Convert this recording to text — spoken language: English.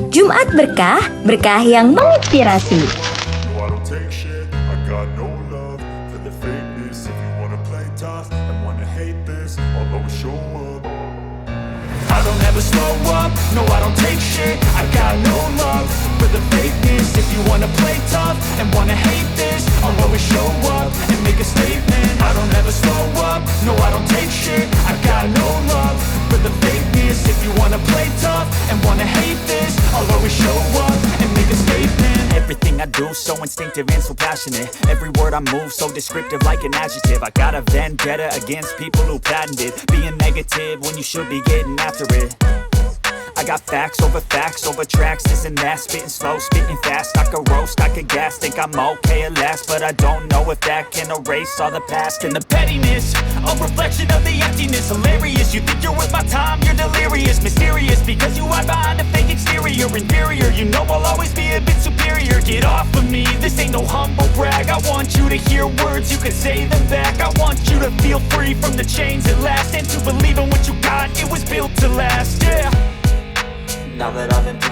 Jumat Berkah, berkah yang menginspirasi. No, I don't take shit. I got no love for the fakeness. If you wanna play tough and wanna hate this, I'll always show up. I don't ever slow up. No, I don't take shit. I got no love for the fakeness. If you wanna play tough and wanna hate this, I'll always show up and make a statement. I don't ever slow up. No, I don't take shit. I got no love for the fakeness. If you wanna play tough and wanna hate this, I'll always show up and make a statement. Everything I do so instinctive and so passionate. Every word I move so descriptive like an adjective. I got a vendetta against people who patented being negative when you should be getting after it. I got facts over tracks, this and that. Spitting slow, spitting fast. I could roast, I could gas. Think I'm okay at last, but I don't know if that can erase all the past. And the pettiness, a reflection of the emptiness. Hilarious, you think you're worth my time, you're delirious. Mysterious, because you hide behind a fake exterior. Inferior, you know I'll always be a bit superior. Get off of me, this ain't no humble brag. I want you to hear words, you can say them back. I want you to feel free from the chains at last, and to believe in what you got, it was built to last, yeah. Now that I've been put